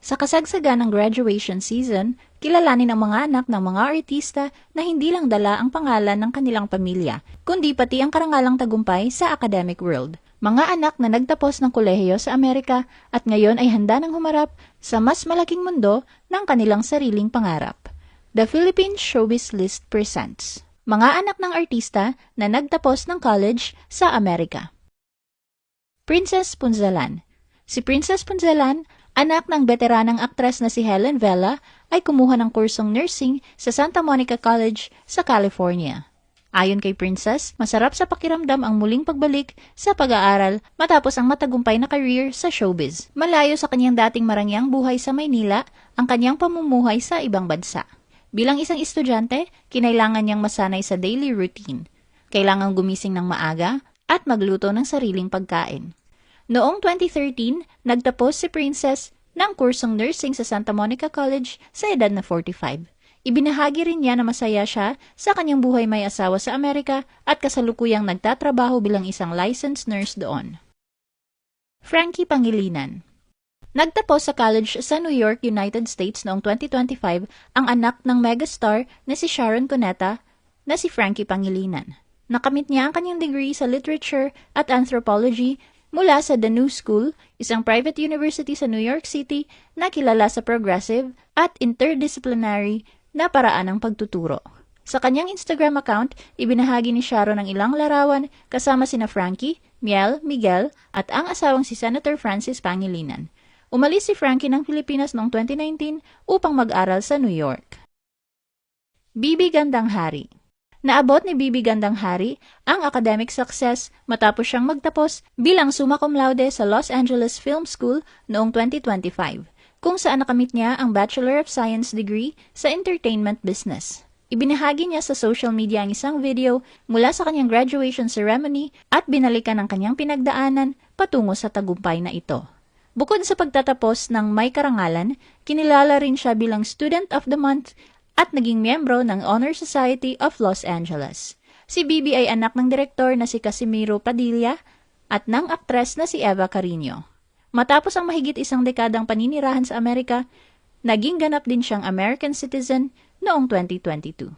Sa kasagsagan ng graduation season, kilalanin ang mga anak ng mga artista na hindi lang dala ang pangalan ng kanilang pamilya, kundi pati ang karangalang tagumpay sa academic world. Mga anak na nagtapos ng kolehiyo sa Amerika at ngayon ay handa ng humarap sa mas malaking mundo ng kanilang sariling pangarap. The Philippine Showbiz List presents mga anak ng artista na nagtapos ng college sa Amerika. Princess Punzalan. Si Princess Punzalan, anak ng veteranang aktres na si Helen Vela, ay kumuha ng kursong nursing sa Santa Monica College sa California. Ayon kay Princess, masarap sa pakiramdam ang muling pagbalik sa pag-aaral matapos ang matagumpay na career sa showbiz. Malayo sa kanyang dating marangyang buhay sa Maynila, ang kanyang pamumuhay sa ibang bansa. Bilang isang estudyante, kinailangan niyang masanay sa daily routine. Kailangang gumising ng maaga at magluto ng sariling pagkain. Noong 2013, nagtapos si Princess ng kursong nursing sa Santa Monica College sa edad na 45. Ibinahagi rin niya na masaya siya sa kanyang buhay may asawa sa Amerika at kasalukuyang nagtatrabaho bilang isang licensed nurse doon. Frankie Pangilinan. Nagtapos sa college sa New York, United States noong 2025 ang anak ng megastar na si Sharon Cuneta na si Frankie Pangilinan. Nakamit niya ang kanyang degree sa literature at anthropology mula sa The New School, isang private university sa New York City na kilala sa progressive at interdisciplinary na paraan ng pagtuturo. Sa kanyang Instagram account, ibinahagi ni Sharon ang ilang larawan kasama sina Frankie, Miel, Miguel at ang asawang si Senator Francis Pangilinan. Umalis si Frankie ng Pilipinas noong 2019 upang mag-aral sa New York. Bibi Gandang-Hari. Naabot ni Bibi Gandang-Hari ang academic success matapos siyang magtapos bilang summa cum laude sa Los Angeles Film School noong 2025, kung saan nakamit niya ang Bachelor of Science degree sa Entertainment Business. Ibinahagi niya sa social media ang isang video mula sa kanyang graduation ceremony at binalikan ang kanyang pinagdaanan patungo sa tagumpay na ito. Bukod sa pagtatapos ng may karangalan, kinilala rin siya bilang Student of the Month at naging miyembro ng Honor Society of Los Angeles. Si Bibi ay anak ng direktor na si Casimiro Padilla at ng aktres na si Eva Carino. Matapos ang mahigit isang dekadang paninirahan sa Amerika, naging ganap din siyang American citizen noong 2022.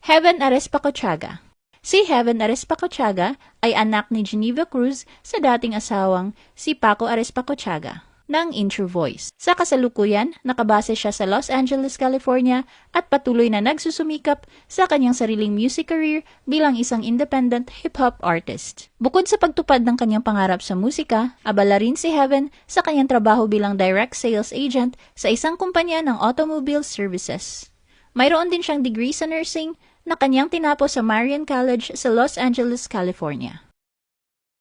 Heaven Arespacochaga. Si Heaven Arespacochaga ay anak ni Geneva Cruz sa dating asawang si Paco Arespacochaga ng Intro Voice. Sa kasalukuyan, nakabase siya sa Los Angeles, California at patuloy na nagsusumikap sa kanyang sariling music career bilang isang independent hip-hop artist. Bukod sa pagtupad ng kanyang pangarap sa musika, abala rin si Heaven sa kanyang trabaho bilang direct sales agent sa isang kumpanya ng automobile services. Mayroon din siyang degree sa nursing na kanyang tinapos sa Marian College sa Los Angeles, California.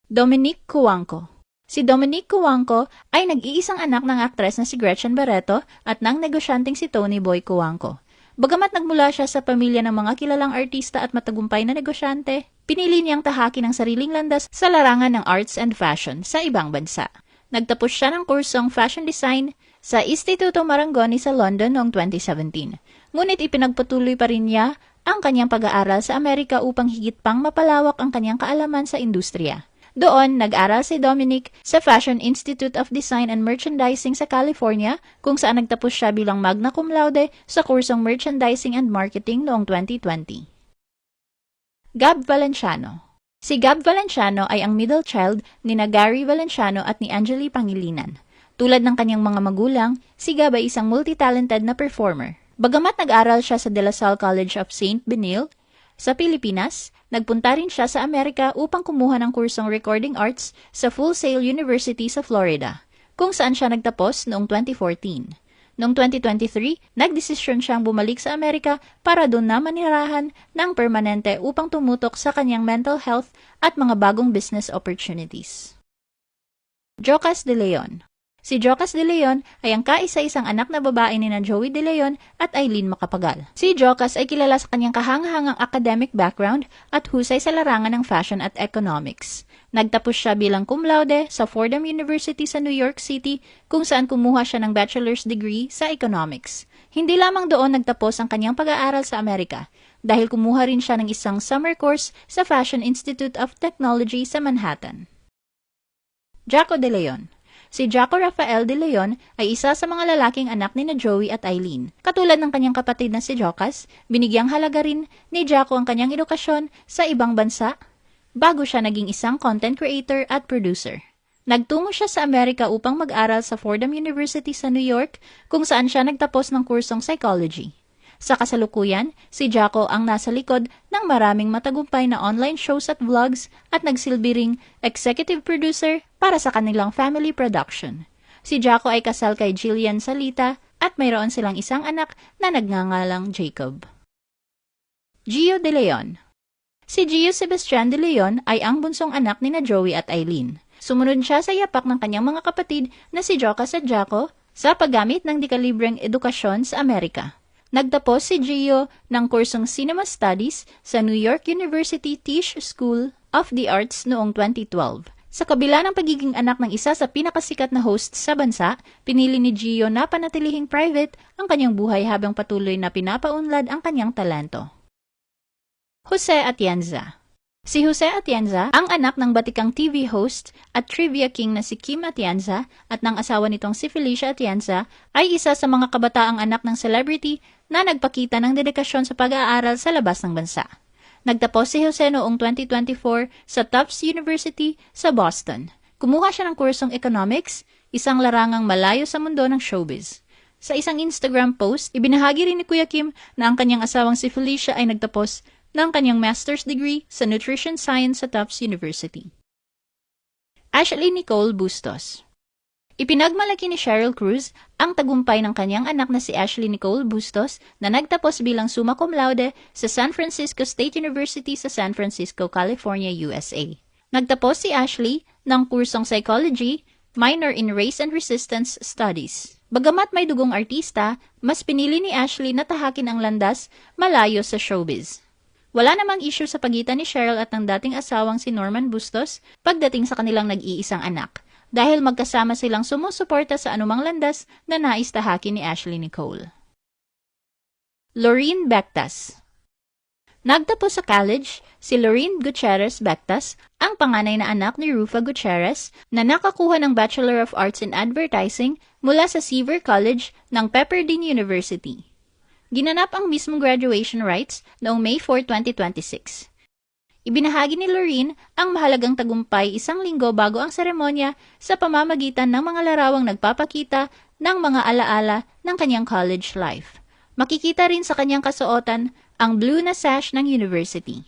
Dominique Cuangco. Si Dominique Cuangco ay nag-iisang anak ng aktres na si Gretchen Barreto at ng negosyanteng si Tony Boy Cuangco. Bagamat nagmula siya sa pamilya ng mga kilalang artista at matagumpay na negosyante, pinili niyang tahakin ang sariling landas sa larangan ng arts and fashion sa ibang bansa. Nagtapos siya ng kursong fashion design sa Instituto Marangoni sa London noong 2017. Ngunit ipinagpatuloy pa rin niya ang kanyang pag-aaral sa Amerika upang higit pang mapalawak ang kanyang kaalaman sa industriya. Doon, nag-aral si Dominic sa Fashion Institute of Design and Merchandising sa California, kung saan nagtapos siya bilang magna cum laude sa kursong Merchandising and Marketing noong 2020. Gab Valenciano. Si Gab Valenciano ay ang middle child ni Gary Valenciano at ni Angeli Pangilinan. Tulad ng kanyang mga magulang, si Gab ay isang multi-talented na performer. Bagamat nag-aral siya sa De La Salle College of St. Benil sa Pilipinas, nagpunta rin siya sa Amerika upang kumuha ng kursong Recording Arts sa Full Sail University sa Florida, kung saan siya nagtapos noong 2014. Noong 2023, nagdesisyon siyang bumalik sa Amerika para doon na manirahan ng permanente upang tumutok sa kanyang mental health at mga bagong business opportunities. Jocas De Leon. Si Jocas De Leon ay ang kaisa-isang anak na babae ni Joey De Leon at Eileen Macapagal. Si Jocas ay kilala sa kanyang kahangahangang academic background at husay sa larangan ng fashion at economics. Nagtapos siya bilang cum laude sa Fordham University sa New York City, kung saan kumuha siya ng bachelor's degree sa economics. Hindi lamang doon nagtapos ang kanyang pag-aaral sa Amerika, dahil kumuha rin siya ng isang summer course sa Fashion Institute of Technology sa Manhattan. Jaco De Leon. Si Jaco Rafael de Leon ay isa sa mga lalaking anak ni na Joey at Eileen. Katulad ng kanyang kapatid na si Jocas, binigyang halaga rin ni Jaco ang kanyang edukasyon sa ibang bansa bago siya naging isang content creator at producer. Nagtungo siya sa Amerika upang mag-aral sa Fordham University sa New York kung saan siya nagtapos ng kursong psychology. Sa kasalukuyan, si Jaco ang nasa likod ng maraming matagumpay na online shows at vlogs at nagsilbi ring executive producer para sa kanilang family production. Si Jaco ay kasal kay Jillian Salita at mayroon silang isang anak na nagngangalang Jacob. Gio de Leon. Si Gio Sebastian de Leon ay ang bunsong anak ni na Joey at Eileen. Sumunod siya sa yapak ng kanyang mga kapatid na si Jocas at Jaco sa paggamit ng dekalibreng edukasyon sa Amerika. Nagtapos si Gio ng kursong Cinema Studies sa New York University Tisch School of the Arts noong 2012. Sa kabila ng pagiging anak ng isa sa pinakasikat na host sa bansa, pinili ni Gio na panatilihing private ang kanyang buhay habang patuloy na pinapaunlad ang kanyang talento. Jose Atienza. Si Jose Atienza, ang anak ng batikang TV host at trivia king na si Kim Atienza at ng asawa nitong si Felicia Atienza, ay isa sa mga kabataang anak ng celebrity na nagpakita ng dedikasyon sa pag-aaral sa labas ng bansa. Nagtapos si Jose noong 2024 sa Tufts University sa Boston. Kumuha siya ng kursong economics, isang larangang malayo sa mundo ng showbiz. Sa isang Instagram post, ibinahagi rin ni Kuya Kim na ang kanyang asawang si Felicia ay nagtapos ng kanyang master's degree sa nutrition science sa Tufts University. Ashley Nicole Bustos. Ipinagmalaki ni Sheryl Cruz ang tagumpay ng kanyang anak na si Ashley Nicole Bustos na nagtapos bilang summa cum laude sa San Francisco State University sa San Francisco, California, USA. Nagtapos si Ashley ng kursong psychology, minor in race and resistance studies. Bagamat may dugong artista, mas pinili ni Ashley na tahakin ang landas malayo sa showbiz. Wala namang issue sa pagitan ni Sheryl at ng dating asawang si Norman Bustos pagdating sa kanilang nag-iisang anak, dahil magkasama silang sumusuporta sa anumang landas na nais tahakin ni Ashley Nicole. Lorene Bectas. Nagtapos sa college, si Lorene Gutierrez Bectas, ang panganay na anak ni Rufa Gutierrez, na nakakuha ng Bachelor of Arts in Advertising mula sa Seaver College ng Pepperdine University. Ginanap ang mismong graduation rites noong May 4, 2026. Ibinahagi ni Lorene ang mahalagang tagumpay isang linggo bago ang seremonya sa pamamagitan ng mga larawang nagpapakita ng mga alaala ng kanyang college life. Makikita rin sa kanyang kasuotan ang blue na sash ng university.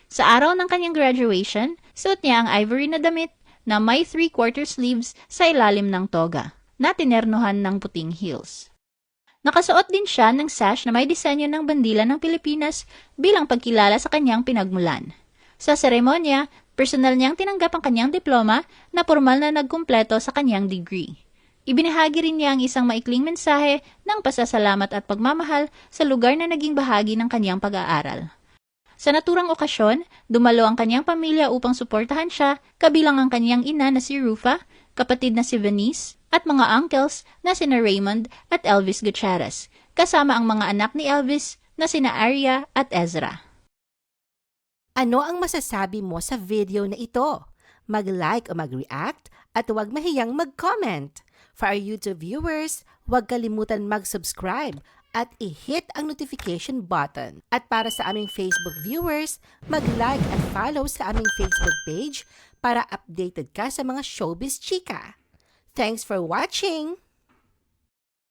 Sa araw ng kanyang graduation, suot niya ang ivory na damit na may 3/4 sleeves sa ilalim ng toga, na tinernuhan ng puting heels. Nakasuot din siya ng sash na may disenyo ng bandila ng Pilipinas bilang pagkilala sa kanyang pinagmulan. Sa seremonya, personal niyang tinanggap ang kanyang diploma na formal na nagkumpleto sa kanyang degree. Ibinahagi rin niya ang isang maikling mensahe ng pasasalamat at pagmamahal sa lugar na naging bahagi ng kanyang pag-aaral. Sa naturang okasyon, dumalo ang kanyang pamilya upang suportahan siya, kabilang ang kanyang ina na si Rufa, kapatid na si Venice, at mga uncles na sina Raymond at Elvis Gutierrez, kasama ang mga anak ni Elvis na sina Aria at Ezra. Ano ang masasabi mo sa video na ito? Mag-like o mag-react at huwag mahiyang mag-comment. For our YouTube viewers, huwag kalimutan mag-subscribe at i-hit ang notification button. At para sa aming Facebook viewers, mag-like at follow sa aming Facebook page para updated ka sa mga showbiz chika. Thanks for watching!